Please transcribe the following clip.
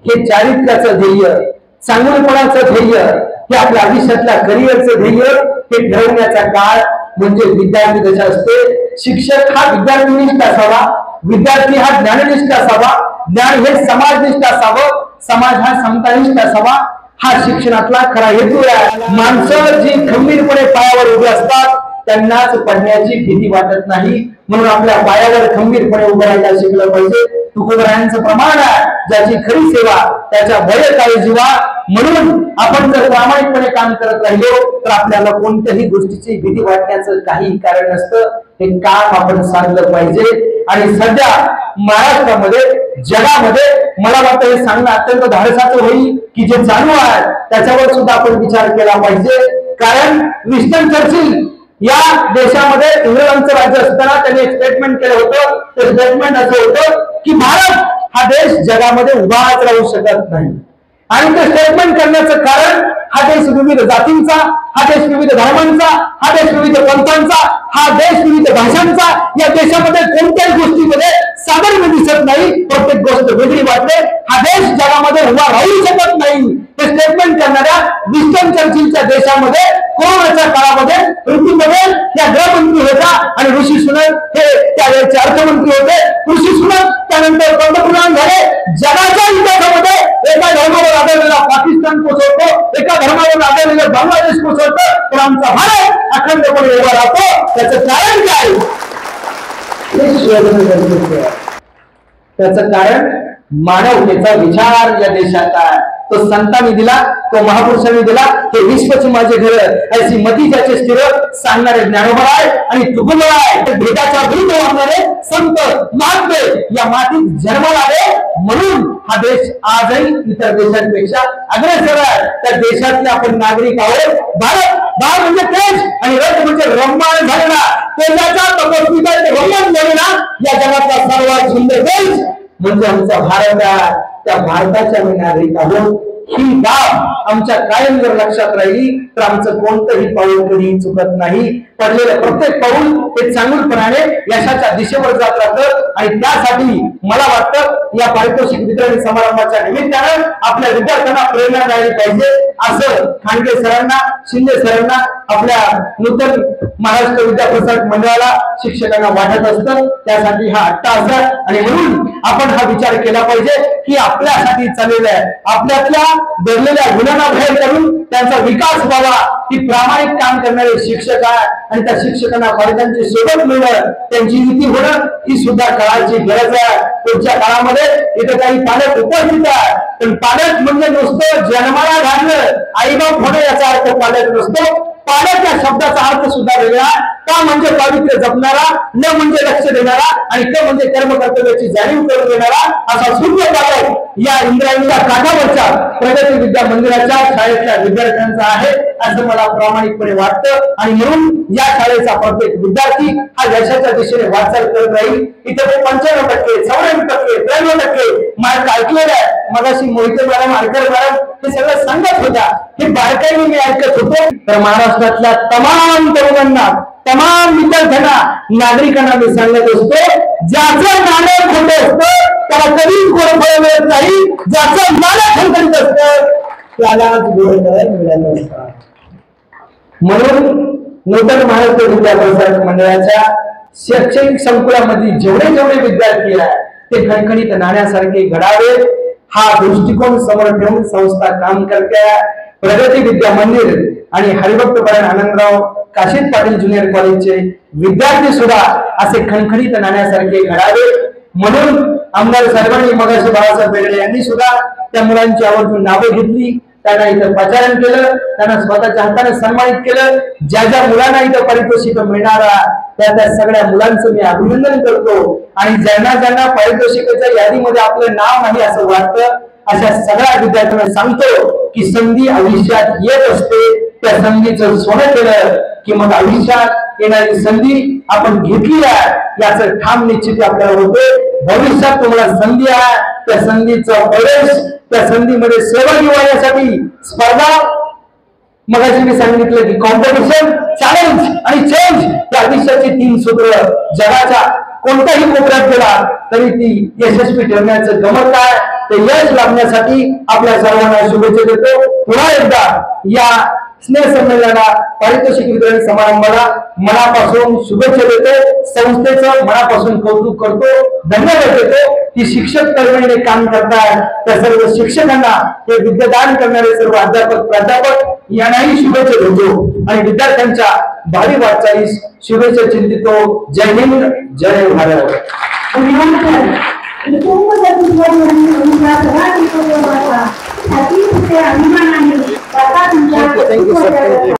हे चारित्र्याचं ध्येय, चांगुलपणाचं ध्येय, हे आपल्या आयुष्यातल्या करिअरचं ध्येय हे ठरवण्याचा काळ म्हणजे विद्यार्थी दशा असते। शिक्षक हा विद्यार्थीनिष्ठ असावा, विद्यार्थी हा ज्ञाननिष्ठ असावा, ज्ञान हे समाजनिष्ठ असावं, समाज हा समतानिष्ठ असावा, हा शिक्षणातला खरा हेतू आहे। माणसं जी खंबीरपणे पायावर उभे असतात त्यांनाच पडण्याची भीती वाटत नाही, म्हणून आपल्या पायावर खंबीरपणे उभं राहायला शिकलं पाहिजे। तुकोबरायांचं प्रमाण आहे, ज्याची खरी सेवा त्याच्या भय काय जीवा। म्हणून आपण जर प्रामाणिकपणे काम करत राहिलो तर आपल्याला कोणत्याही गोष्टीची भीती वाटण्याचं काही कारण नसतं। हे काम आपण साधलं पाहिजे। आणि सध्या महाराष्ट्रामध्ये, जगामध्ये मला वाटतं हे सांगणं अत्यंत धाडसाचं होईल की जे चालू आहे त्याच्यावर सुद्धा आपण विचार केला पाहिजे। कारण विन्स्टन चर्चिल या देशामध्ये इंग्रजांचं राज्य असताना त्यांनी एक स्टेटमेंट केलं होतं। ते स्टेटमेंट असं होतं की भारत हा देश जगामध्ये उभाच राहू शकत नाही। आणि ते स्टेटमेंट करण्याचं कारण हा देश विविध जातींचा, हा देश विविध धर्मांचा, हा देश विविध पंथांचा, हा देश विविध भाषांचा, या देशामध्ये कोणत्याही गोष्टीमध्ये साधर्म्य दिसत नाही, प्रत्येक गोष्ट वेगळी वाटते, हा देश जगामध्ये उभा राहू शकत नाही। हे स्टेटमेंट करणाऱ्या विन्स्टन चर्चिलच्या देशामध्ये कोरोनाच्या काळामध्ये ऋषी पटेल या गृहमंत्री होता आणि ऋषी सुनक हे त्यावेळेचे अर्थमंत्री होते। ऋषी सुनक त्यानंतर पंतप्रधान झाले। जगाच्या इतिहासामध्ये एका धर्मावर आधारलेला पाकिस्तान कोसळतो, एका धर्मावर आधारलेला बांगलादेश कोसळतो, पण आमचा भारत अखंडपणे उभा राहतो। त्याचं कारण काय? त्याचं कारण मानवतेचा विचार या देशात आहे। तो संतांनी दिला, तो महापुरुषांनी दिला। हे विश्वचे माझे घर ऐसी मती ज्याचे स्थिर सांगणारे ज्ञानोबा आहे आणि तुकोबा आहे। भेदाच्या विरुद्ध वागणारे संत महात्मे या मातीत जन्माला आले, म्हणून हा देश आजही इतर देशांपेक्षा अग्रेसर आहे। त्या देशातले आपण नागरिक आहोत। भारत म्हणजे तेज आणि रथ म्हणजे रम्मान झालेला, तेजाचा तपस्वीचा रम्मान झालेला या जगातला सर्वात सुंदर देश म्हणजे आमचा भारत आहे। त्या भारताच्या नागरिक आहोत। ही बाब आमच्या कायम जर लक्षात राहिली तर आमचं कोणतंही पाऊल कधी चुकत नाही। पडलेलं प्रत्येक पाऊल हे चांगुलपणाने यशाच्या दिशेवर जात राहतं। आणि त्यासाठी मला वाटतं या पारितोषिक वितरण समारंभाच्या निमित्तानं आपल्या विद्यार्थ्यांना प्रेरणा द्यायला पाहिजे, असं खांडगे सरांना, शिंदे सरांना, आपल्या नूतन महाराष्ट्र विद्याप्रसारक मंडळाला, शिक्षकांना वाटत असतं। त्यासाठी हा अट्टाहास आहे आणि म्हणून आपण हा विचार केला पाहिजे की आपल्यासाठी चाललेलं आहे, आपल्यातल्या दडलेल्या गुणांना बाहेर काढून त्यांचा विकास व्हावा। ही प्रामाणिक काम करणारे शिक्षक आहे आणि त्या शिक्षकांना पालकांची सोबत मिळणं, त्यांची युती होणं ही सुद्धा काळाची गरज आहे। पुढच्या काळामध्ये इथे काही पालक उपस्थित आहे, पण पालक म्हणजे नुसतं जन्माला घालणं, आईबाप होणं याचा अर्थ पालक नसतो। पालक या शब्दाचा अर्थ सुद्धा वेगळा। का म्हणजे पावित्र्य जपणारा, न म्हणजे लक्ष देणारा आणि क म्हणजे कर्म कर्तव्याची जाणीव करून देणारा असा सूर्य पालक या इंद्रायणीच्या काठावरच्या प्रगती विद्या मंदिराच्या शाळेतल्या विद्यार्थ्यांचा आहे असं मला प्रामाणिकपणे वाटतं। आणि म्हणून या शाळेचा प्रत्येक विद्यार्थी हा यशाच्या दिशेने वाटचाल करत राहील। इथे 95%, 94%, 93% मार्क ऐकलेलं आहे। मगाशी मोहिते मॅडम, आरकर मॅडम हे सगळं सांगत होत्या, हे बारकाईने मी ऐकत होतो। तर महाराष्ट्रातल्या तमाम तरुणांना, तमाम विद्यार्थ्यांना, नागरिकांना मी सांगत असतो, ज्याचं नाणं खोटं असतं त्याला कधीच गोड फळ मिळत नाही, ज्याचं नाणं खणखणीत असतं त्यालाच गोड फळ मिळालं असतं। म्हणून नूतन महाराष्ट्र विद्याप्रसारक मंडळाच्या शैक्षणिक संकुलामध्ये जेवढे जेवढे विद्यार्थी आहेत ते खणखणीत नाण्यासारखे घडावे हा दृष्टिकोन समोर ठेवून संस्था काम करते। प्रगती विद्या मंदिर आणि हरिभक्त परायण आनंदराव काशीद पाटील ज्युनियर कॉलेजचे विद्यार्थी सुद्धा असे खणखणीत नाण्यासारखे घडावे। म्हणून आमदार साहेबांनी मगाशी बाळासाहेब बेगडे यांनी सुद्धा त्या मुलांची आवर्जून नावं घेतली, त्यांना इथं प्रचारण केलं, त्यांना स्वतःच्या हाताने सन्मानित केलं। ज्या ज्या मुलांना इथं पारितोषिक मिळणार त्या सगळ्या मुलांचं मी अभिनंदन करतो। आणि ज्यांना ज्यांना पारितोषिकाच्या यादीमध्ये आपलं नाव नाही असं वाटतं अशा सगळ्या विद्यार्थ्यांना सांगतो की संधी आयुष्यात येत असते, त्या संधीचं सोनं केलं की मग आयुष्यात येणारी संधी आपण घेतली आहे याचं ठाम निश्चित आपल्याला होते। भविष्यात तुम्हाला संधी आहे, त्या संधीचा प्रवेश, त्या संधीमध्ये सहभागी होण्यासाठी स्पर्धा, मगाशी मी सांगितलं की कॉम्पिटिशन, चॅलेंज आणि चेंज या आयुष्याची 3 सूत्र जगाच्या कोणत्याही कोपऱ्यात गेला तरी ती यशस्वी ठरण्याचं गमत काय, ते यश लाभण्यासाठी आपल्या सर्वांना शुभेच्छा देतो. पुन्हा एकदा या स्नेह संमेलनाला पारितोषिक वितरण समारंभाला मनापासून शुभेच्छा देतो. संस्थेचं मनापासून कौतुक करतो, धन्यवाद देतो की शिक्षक तळमळीने काम करतात. त्या सर्व शिक्षकांना, हे विद्यादान करणारे सर्व अध्यापक प्राध्यापक यांनाही शुभेच्छा देतो आणि विद्यार्थ्यांच्या भावी वाटचालीस शुभेच्छा चिंतितो. जय हिंद, जय भारत. अभिमान आहे.